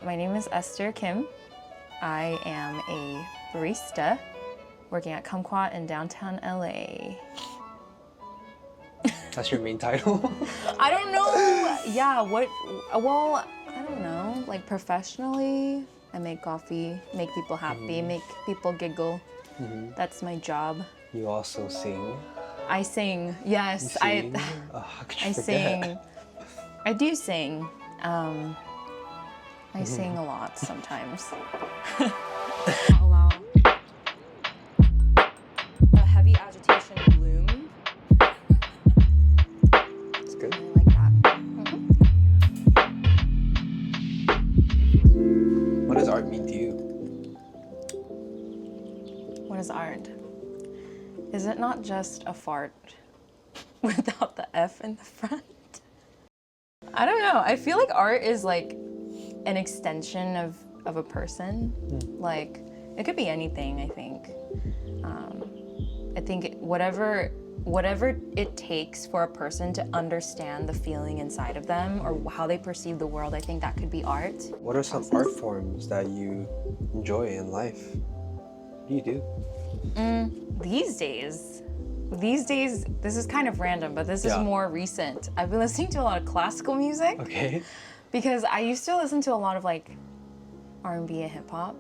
my name is Esther Kim. I am a barista working at Kumquat in downtown LA. That's your main title? I don't know. Yeah, well, I don't know. Like professionally, I make coffee, make people happy, make people giggle. That's my job. You also sing? I sing, yes. You sing? How could you I forget? sing. I do sing. I sing a lot sometimes. Allow a heavy agitation bloom. It's good. I like that. What does art mean to you? What is art? Is it not just a fart without the F in the front? I don't know. I feel like art is like an extension of a person. Like, it could be anything, I think. I think whatever it takes for a person to understand the feeling inside of them or how they perceive the world, I think that could be art. What are some art forms that you enjoy in life? What do you do? These days, this is kind of random, but this is more recent. I've been listening to a lot of classical music. Okay. Because I used to listen to a lot of like R&B and hip hop,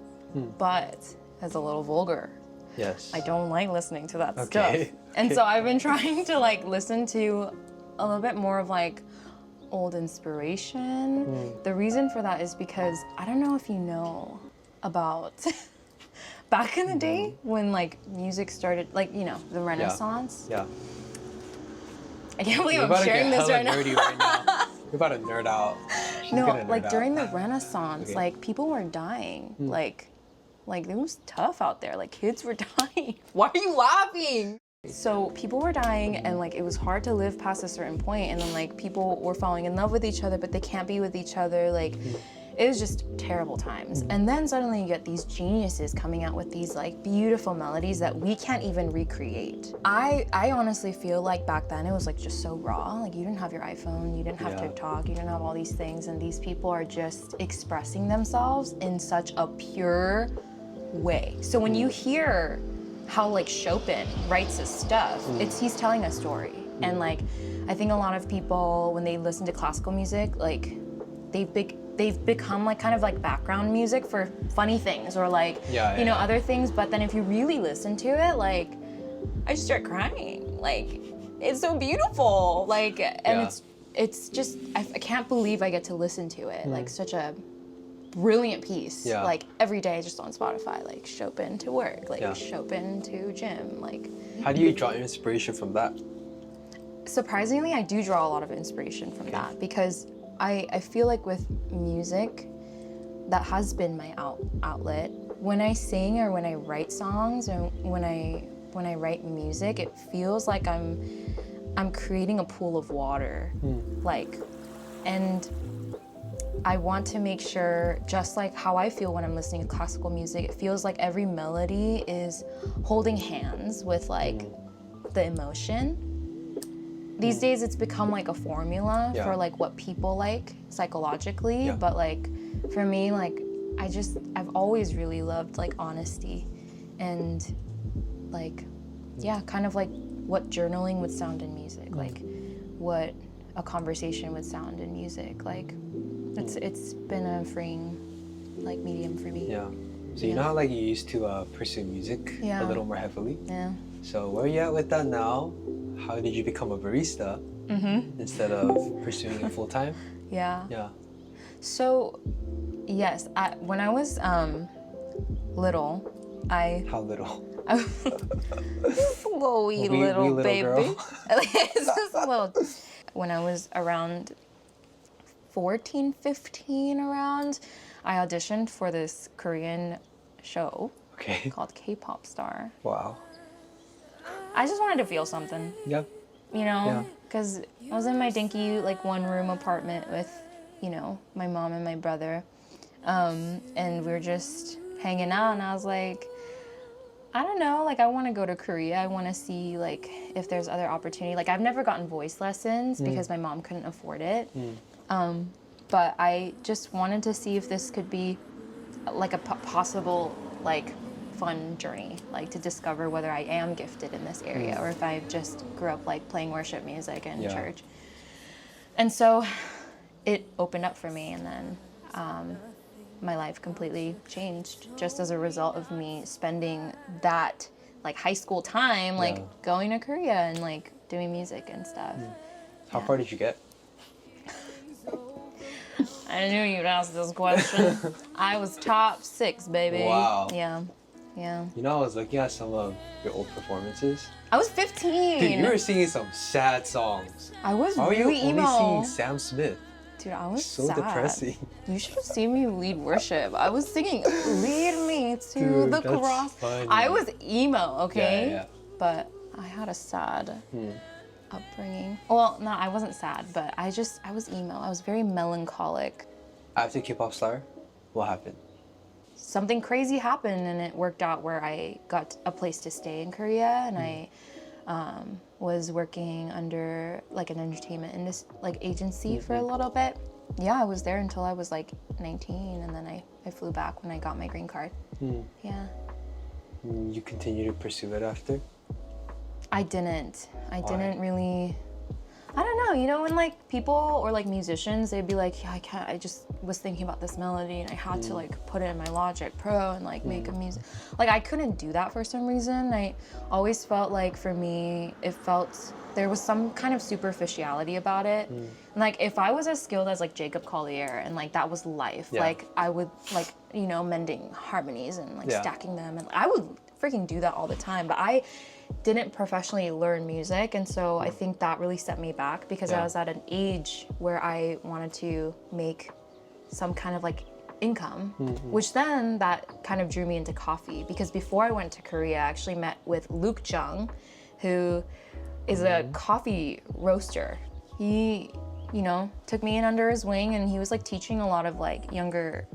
but it's a little vulgar. Yes. I don't like listening to that Okay. stuff. And so I've been trying to like listen to a little bit more of like old inspiration. The reason for that is because I don't know if you know about back in the day when like music started, like, you know, the Renaissance. Yeah. I can't believe You're I'm about to sharing get this hella right now. nerdy right now. You're about to nerd out. She's No, gonna nerd like out. during the Renaissance, Okay. like people were dying. Like it was tough out there. Like kids were dying. Why are you laughing? So people were dying and like it was hard to live past a certain point, and then like people were falling in love with each other but they can't be with each other. Like it was just terrible times. And then suddenly you get these geniuses coming out with these like beautiful melodies that we can't even recreate. I honestly feel like back then it was like just so raw. Like you didn't have your iPhone, you didn't have TikTok, you didn't have all these things, and these people are just expressing themselves in such a pure way. So when you hear how like Chopin writes his stuff, he's telling a story. And like I think a lot of people when they listen to classical music, like they've become like kind of like background music for funny things or like you know other things, but then if you really listen to it, like I just start crying. Like it's so beautiful, like, and it's just I can't believe I get to listen to it. Like such a brilliant piece. Like every day just on Spotify, like Chopin to work, like Chopin to gym. Like how do you draw inspiration from that? Surprisingly, I do draw a lot of inspiration from that because I feel like with music, that has been my outlet. When I sing or when I write songs or when I write music, it feels like I'm creating a pool of water. Like, and I want to make sure, just like how I feel when I'm listening to classical music, it feels like every melody is holding hands with like the emotion. These days it's become like a formula for like what people like psychologically, but like for me, like I've always really loved like honesty and like kind of like what journaling would sound in music, like what a conversation would sound in music. Like it's been a freeing like medium for me. So you know how like you used to pursue music a little more heavily? So where are you at with that now? How did you become a barista instead of pursuing it full time? So yes, when I was little, How little? Just a little wee little baby. Girl. It's just a little. When I was around 14, 15 around, I auditioned for this Korean show called K-pop Star. Wow. I just wanted to feel something. Yep. You know, because I was in my dinky like one-room apartment with, you know, my mom and my brother, and we were just hanging out, and I was like, I don't know, like I want to go to Korea. I want to see like if there's other opportunity. Like I've never gotten voice lessons because my mom couldn't afford it. But but I just wanted to see if this could be like a possible like fun journey, like to discover whether I am gifted in this area or if I just grew up like playing worship music in church. And so it opened up for me, and then my life completely changed just as a result of me spending that like high school time like going to Korea and like doing music and stuff. How far did you get? I knew you'd ask this question. I was top 6, baby. Wow. Yeah. You know, I was looking at some of your old performances. I was 15. Dude, you were singing some sad songs. I was How really are you emo. only singing Sam Smith? Dude, I was So sad. depressing. You should have seen me lead worship. I was singing, lead me to Dude, the that's cross. funny. I was emo, okay? Yeah. But I had a sad upbringing. Well, no, I wasn't sad, but I was emo. I was very melancholic. After K-pop star, what happened? Something crazy happened, and it worked out where I got a place to stay in Korea, and I was working under like an entertainment agency for a little bit. Yeah, I was there until I was like 19, and then I flew back when I got my green card. Yeah. You continue to pursue it after? I didn't. I Why? didn't really. I don't know, you know, when like people or like musicians, they'd be like, yeah, I can't, I just was thinking about this melody and I had to like put it in my Logic Pro and like make a music. Like I couldn't do that for some reason. I always felt like for me, there was some kind of superficiality about it. And, like if I was as skilled as like Jacob Collier and like that was life, like I would like, you know, mending harmonies and like stacking them, and I would freaking do that all the time. But I didn't professionally learn music, and so I think that really set me back because I was at an age where I wanted to make some kind of like income, which then that kind of drew me into coffee, because before I went to Korea, I actually met with Luke Jung, who is a coffee roaster. He, you know, took me in under his wing, and he was like teaching a lot of like younger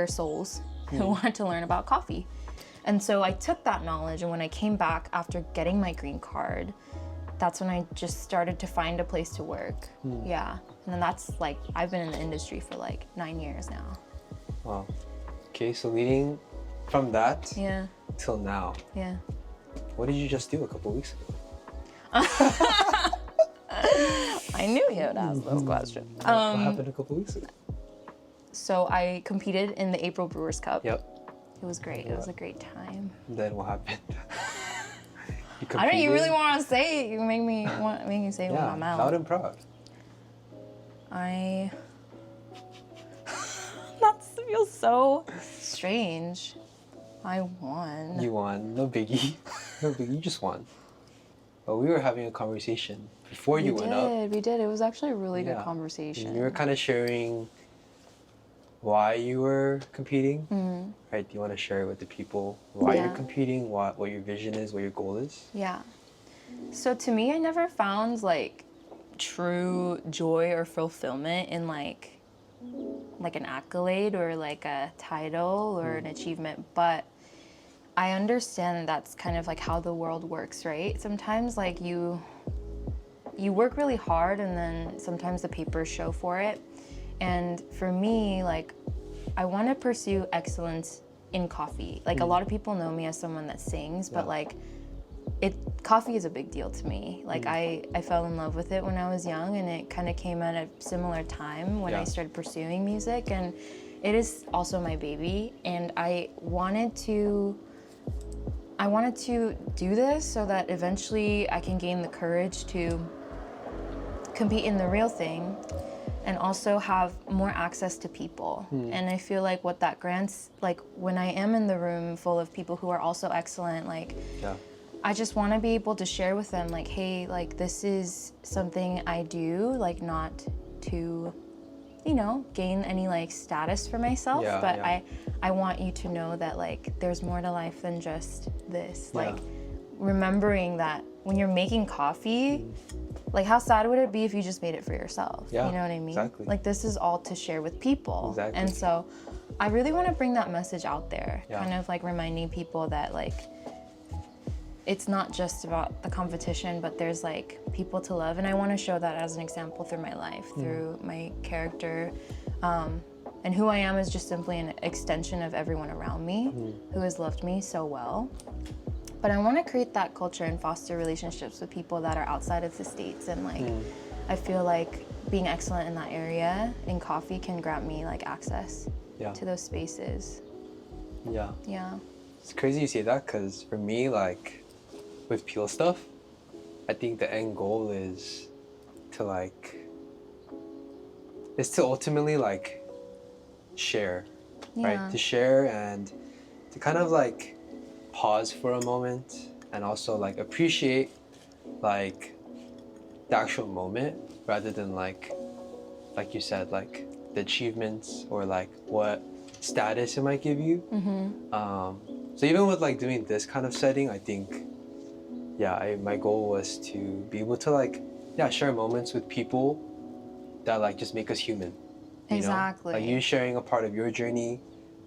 souls who wanted to learn about coffee. And so I took that knowledge, and when I came back after getting my green card, that's when I just started to find a place to work. Yeah. And then that's like, I've been in the industry for like 9 years now. Wow. Okay, so leading from that till now, what did you just do a couple weeks ago? I knew you would ask those questions. What happened a couple weeks ago? So I competed in the April Brewers Cup. Yep. It was great. It was a great time. Then what happened? I don't. You really want to say it? You make me say it with my mouth. Loud and proud. That feels so strange. I won. You won. No biggie. No biggie. You just won. But we were having a conversation before you went up. We did. It was actually a really good conversation. And you were kind of sharing why you were competing, right? Do you want to share with the people why you're competing, what your vision is, what your goal is? Yeah. So to me, I never found like true joy or fulfillment in like an accolade or like a title or an achievement, but I understand that's kind of like how the world works, right? Sometimes like you work really hard, and then sometimes the papers show for it. And for me, like, I want to pursue excellence in coffee. Like, a lot of people know me as someone that sings, but like, coffee is a big deal to me. Like, I fell in love with it when I was young, and it kind of came at a similar time when I started pursuing music, and it is also my baby. And I wanted to do this so that eventually I can gain the courage to compete in the real thing, and also have more access to people. And I feel like what that grants, like when I am in the room full of people who are also excellent, like I just want to be able to share with them like, hey, like this is something I do, like not to, you know, gain any like status for myself, but I want you to know that like there's more to life than just this. Like remembering that when you're making coffee, like how sad would it be if you just made it for yourself? You know what I mean? Exactly. Like this is all to share with people. Exactly. And so I really want to bring that message out there, kind of like reminding people that like it's not just about the competition, but there's like people to love, and I want to show that as an example through my life, through my character, and who I am is just simply an extension of everyone around me who has loved me so well. But I want to create that culture and foster relationships with people that are outside of the States, and like I feel like being excellent in that area in coffee can grant me like access to those spaces. Yeah. Yeah. It's crazy you say that, because for me, like with peel stuff, I think the end goal is to ultimately like share, right? To share and to kind of like pause for a moment and also like appreciate like the actual moment rather than like you said, like the achievements or like what status it might give you. So even with like doing this kind of setting, I think my goal was to be able to like share moments with people that like just make us human. Exactly. Like you sharing a part of your journey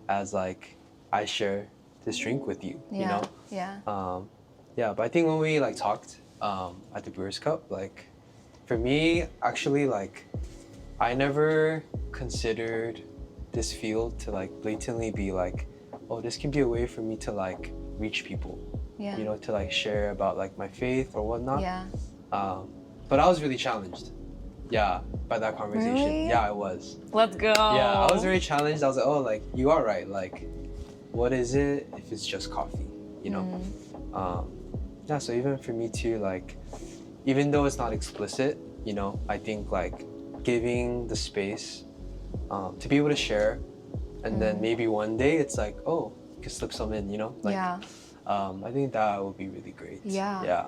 as like I share this drink with you. You know? Yeah. But I think when we like talked at the Brewers Cup, like for me actually, like I never considered this field to like blatantly be like, oh, this can be a way for me to like reach people. You know, to like share about like my faith or whatnot. But I was really challenged. By that conversation. Really? Yeah, I was. Let's go. Yeah, I was very challenged. I was like, oh, like you are right. Like, what is it if it's just coffee? You know. So even for me too, like, even though it's not explicit, you know, I think like giving the space to be able to share, and then maybe one day it's like, oh, you can slip some in, you know, like. I think that would be really great. Yeah.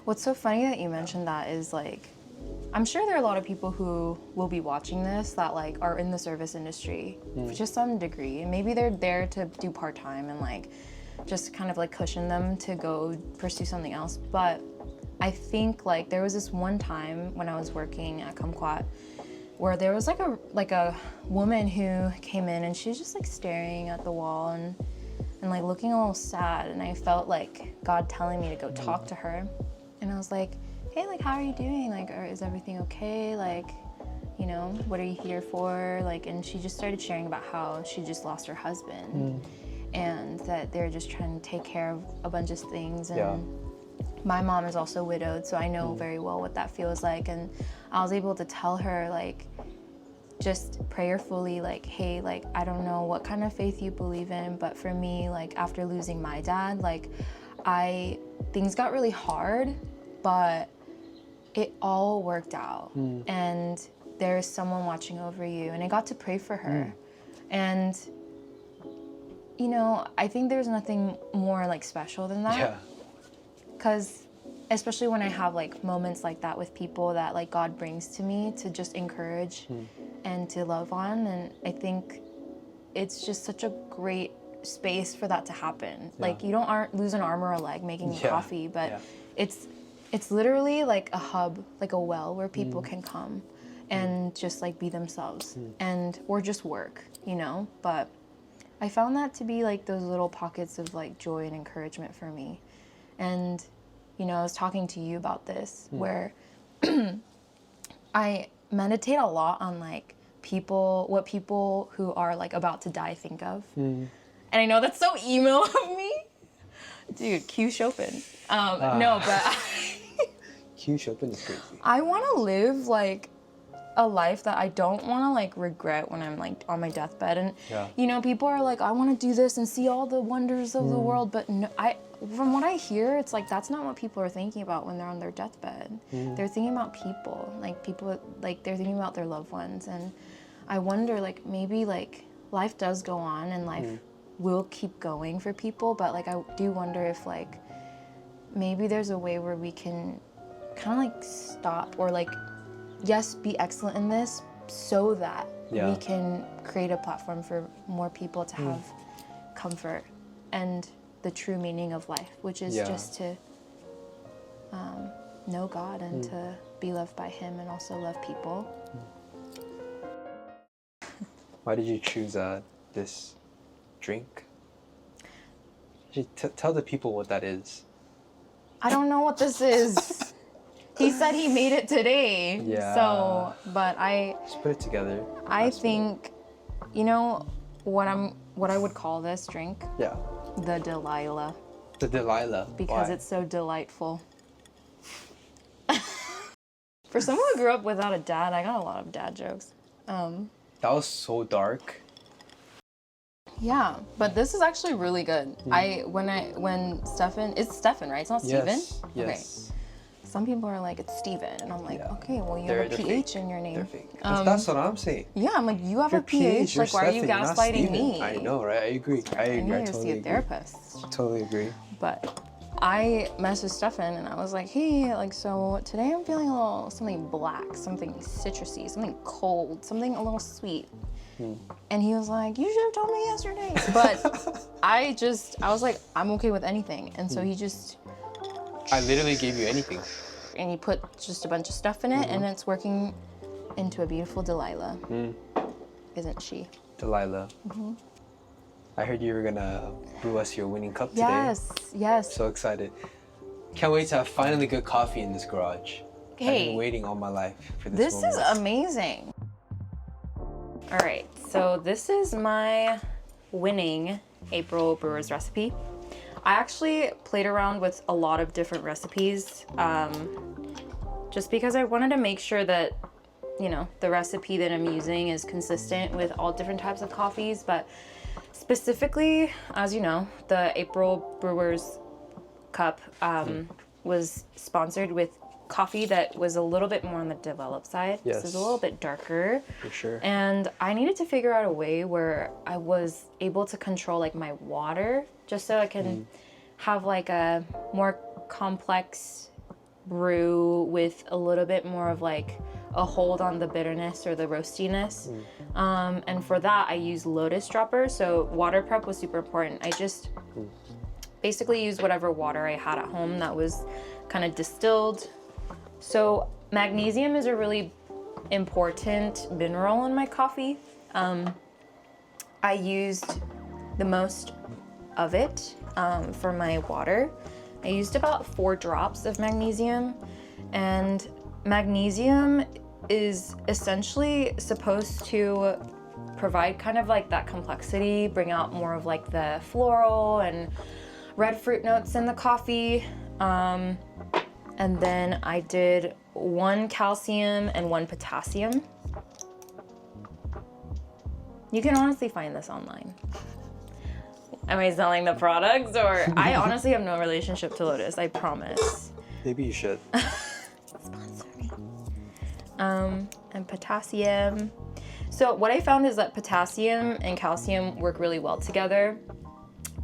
What's so funny that you mentioned that is like, I'm sure there are a lot of people who will be watching this that like are in the service industry to some degree, and maybe they're there to do part-time and like just kind of like cushion them to go pursue something else. But I think like there was this one time when I was working at Kumquat where there was like a woman who came in and she was just like staring at the wall and like looking a little sad, and I felt like God telling me to go talk to her. And I was like, hey, like, how are you doing? Like, is everything okay? Like, you know, what are you here for? Like, and she just started sharing about how she just lost her husband and that they're just trying to take care of a bunch of things. And my mom is also widowed, so I know very well what that feels like. And I was able to tell her, like, just prayerfully, like, hey, like, I don't know what kind of faith you believe in, but for me, like, after losing my dad, like, things got really hard, but it all worked out. And there's someone watching over you, and I got to pray for her. And, you know, I think there's nothing more, like, special than that. Because especially when I have like moments like that with people that like God brings to me to just encourage and to love on, and I think it's just such a great space for that to happen. Like you don't lose an arm or a leg making coffee, but it's literally like a hub, like a well where people can come and just like be themselves and or just work, you know. But I found that to be like those little pockets of like joy and encouragement for me. And you know, I was talking to you about this where I meditate a lot on like what people who are like about to die think of. And I know that's so emo of me. Dude, Q Chopin. No, but Q Chopin is crazy. I want to live like a life that I don't want to like regret when I'm like on my deathbed. And you know, people are like, I want to do this and see all the wonders of the world, but no, from what I hear, it's like that's not what people are thinking about when they're on their deathbed. They're thinking about people, like they're thinking about their loved ones. And I wonder, like, maybe like life does go on and life will keep going for people, but like I do wonder if like maybe there's a way where we can kind of like stop or like, yes, be excellent in this so that we can create a platform for more people to have comfort and the true meaning of life, which is just to know God and to be loved by Him and also love people. Why did you choose this drink? Tell the people what that is. I don't know what this is. He said he made it today. Yeah. So, but Just put it together. I think, you know, what I would call this drink? Yeah. The Delilah. The Delilah. Because Why? it's so delightful. For someone who grew up without a dad, I got a lot of dad jokes. That was so dark. Yeah, but this is actually really good. When Stefan, it's Stefan, right? It's not Steven? Yes. Okay. Some people are like, it's Steven. And I'm like, Yeah. okay, well, you They're have a PH in your name. They're fake. That's what I'm saying. Yeah, I'm like, you have You're a PH. you're Like, why are you Stefan, you're not gaslighting Steven. me? I know, right? I agree. I I need to totally see a agree. therapist. Totally agree. But I messaged Stefan and I was like, hey, like, so today I'm feeling a little something black, something citrusy, something cold, something a little sweet. And he was like, you should have told me yesterday. But I was like, I'm okay with anything. And so he just, I literally gave you anything. and he put just a bunch of stuff in it and it's working into a beautiful Delilah. Isn't she? Delilah. I heard you were gonna brew us your winning cup today. Yes. So excited. Can't wait to have finally good coffee in this garage. I've been waiting all my life for this This moment. is amazing. All right, so this is my winning April Brewer's recipe. I actually played around with a lot of different recipes just because I wanted to make sure that, you know, the recipe that I'm using is consistent with all different types of coffees, but specifically, as you know, the April Brewer's cup was sponsored with coffee that was a little bit more on the developed side. Yes. This is a little bit darker. For sure. And I needed to figure out a way where I was able to control like my water, just so I can have like a more complex brew with a little bit more of like a hold on the bitterness or the roastiness. And for that, I use lotus dropper. So water prep was super important. I just basically used whatever water I had at home that was kind of distilled. So magnesium is a really important mineral in my coffee. I used the most of it for my water. I used about 4 drops of magnesium, and magnesium is essentially supposed to provide kind of like that complexity, bring out more of like the floral and red fruit notes in the coffee. And then I did 1 calcium and 1 potassium. You can honestly find this online. Am I selling the products, or I honestly have no relationship to Lotus, I promise. Maybe you should. Sponsor me. And potassium. So what I found is that potassium and calcium work really well together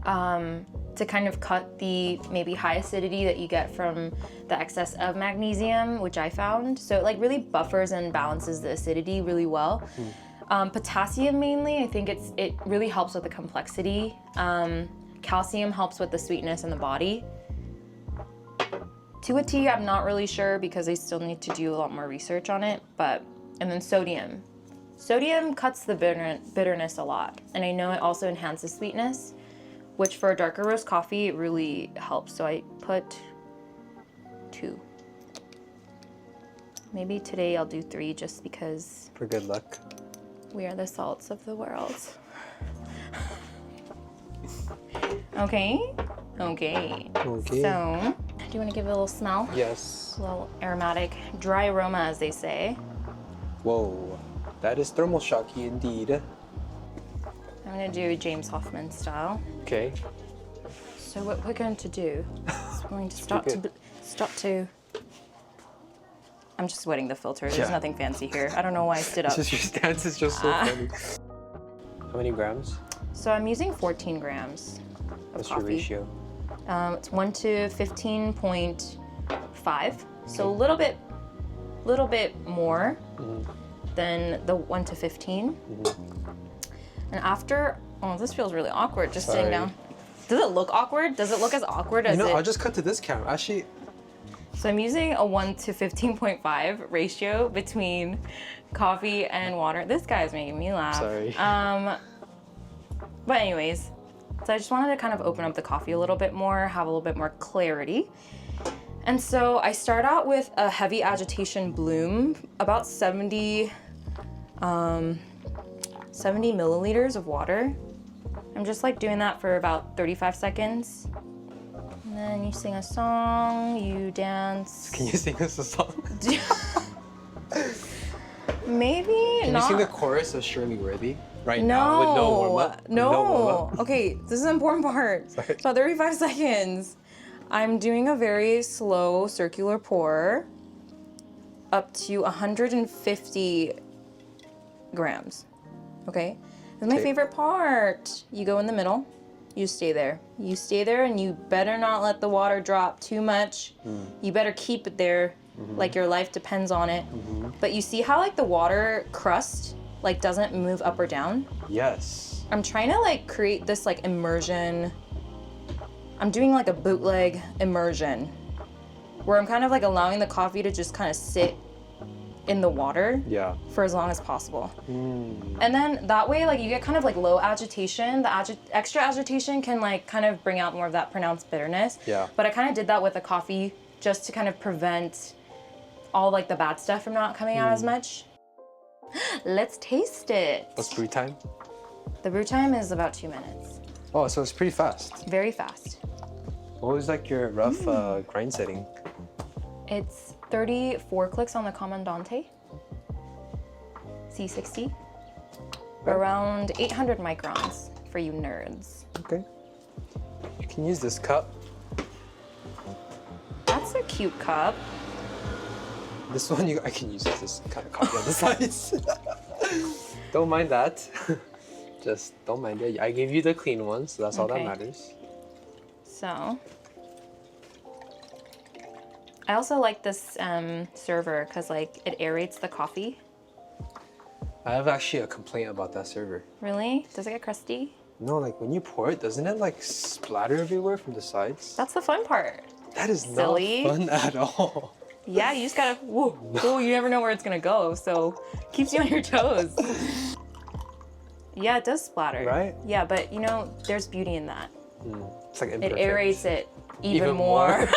to kind of cut the maybe high acidity that you get from the excess of magnesium, which I found. So it like really buffers and balances the acidity really well. Potassium mainly, I think it really helps with the complexity. Calcium helps with the sweetness in the body. To a T, I'm not really sure because I still need to do a lot more research on it, and then sodium. Sodium cuts the bitterness a lot, and I know it also enhances sweetness, which for a darker roast coffee, it really helps. So I put 2. Maybe today I'll do 3 just because For good luck. we are the salts of the world. Okay. So, do you want to give it a little smell? Yes. A little aromatic, dry aroma, as they say. Whoa. That is thermal shocky indeed. I'm gonna do James Hoffman style. Okay. So what we're going to do is we're going to start to. I'm just wetting the filter. There's nothing fancy here. I don't know why I stood up. It's just your stance is just so funny. How many grams? So I'm using 14 grams of What's coffee. your ratio? It's 1 to 15.5. So a little bit more than the 1 to 15. And after, this feels really awkward just sitting down. Does it look awkward? Does it look as awkward as I'll just cut to this camera. Actually, So I'm using a 1 to 15.5 ratio between coffee and water. This guy's making me laugh. Sorry. But anyways, so I just wanted to kind of open up the coffee a little bit more, have a little bit more clarity. And so I start out with a heavy agitation bloom, about 70 milliliters of water. I'm just like doing that for about 35 seconds. And then you sing a song, you dance. Can you sing us a song? Maybe Can not. you sing the chorus of Surely Worthy right now with no warm-up? No. No warm-up? Okay, this is an important part. Sorry. It's about 35 seconds. I'm doing a very slow circular pour up to 150 grams. Okay? This is my favorite part. You go in the middle, you stay there. You stay there and you better not let the water drop too much. You better keep it there like your life depends on it. But you see how like the water crust like doesn't move up or down? Yes. I'm trying to like create this like immersion. I'm doing like a bootleg immersion where I'm kind of like allowing the coffee to just kind of sit in the water for as long as possible. And then that way like you get kind of like low agitation. The extra agitation can like kind of bring out more of that pronounced bitterness. But I kind of did that with the coffee just to kind of prevent all like the bad stuff from not coming out as much. Let's taste it. What's brew time? The brew time is about 2 minutes. Oh, so it's pretty fast. Very fast. What was like your rough grind setting? It's 34 clicks on the Comandante. C60. Around 800 microns for you nerds. Okay. You can use this cup. That's a cute cup. This one I can use this kind of coffee on the sides. Don't mind that. Just don't mind it. I gave you the clean one, so that's all that matters. So, I also like this server because like it aerates the coffee. I have actually a complaint about that server. Really? Does it get crusty? No, like when you pour it, doesn't it like splatter everywhere from the sides? That's the fun part. That is Silly. not fun at all. Yeah, you just gotta, whoa, you never know where it's gonna go, so keeps you on your toes. Yeah, it does splatter. Right? Yeah, but you know, there's beauty in that. It's like It imperfect. aerates it even more.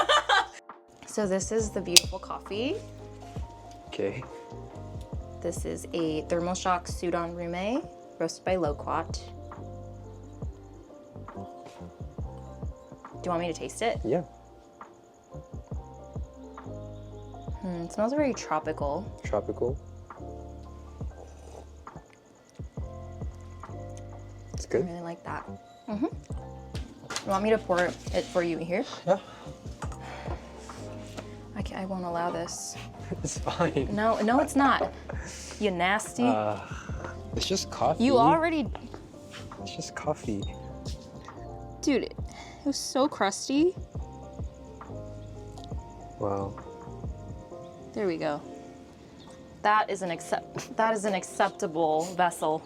So this is the beautiful coffee. Okay. This is a Thermoshock Soudan Rume, roasted by Kumquat. Do you want me to taste it? Yeah. It smells very tropical. Tropical. It's good. I really like that. You want me to pour it for you here? Yeah. I won't allow this. It's fine. No, it's not. You nasty. It's just coffee. You already... It's just coffee. Dude, it was so crusty. Wow. There we go. That is an acceptable vessel.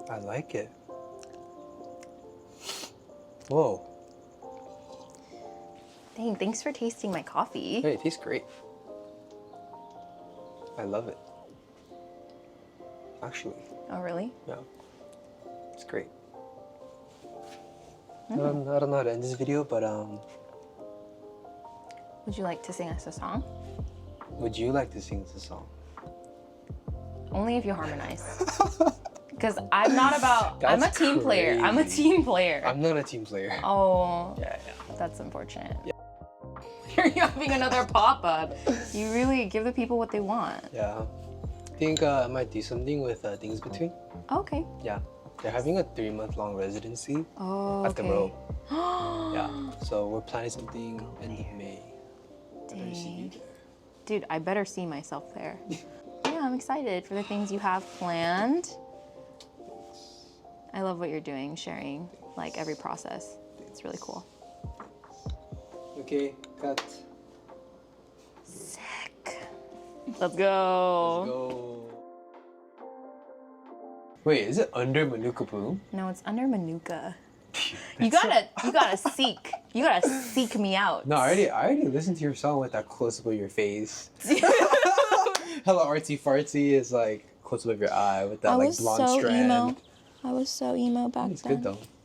I like it. Whoa. Dang, thanks for tasting my coffee. Hey, it tastes great. I love it. Actually. Oh, really? Yeah. It's great. I don't know how to end this video, but Would you like to sing us a song? would you like to sing the song? Only if you harmonize. Because I'm not about... I'm a That's team player. I'm a crazy. team player. I'm not a team player. Oh, Yeah. that's unfortunate. You're having another pop-up. You really give the people what they want. Yeah. I think I might do something with Things Between. Okay. Yeah. They're having a 3-month-long residency Oh, at the Row. Yeah. So we're planning something end of May. I better see you there. Dude, I better see myself there. Yeah, I'm excited for the things you have planned. I love what you're doing, sharing like every process. It's really cool. Okay, cut. Sick. Let's go. Let's go. Wait, is it under Manuka Bloom? No, it's under Manuka. You gotta seek me out. No, I already listened to your song with that close up of your face. Hella artsy fartsy is like close up of your eye with that I like was blonde so strand. emo. I was so emo back It's then. good though.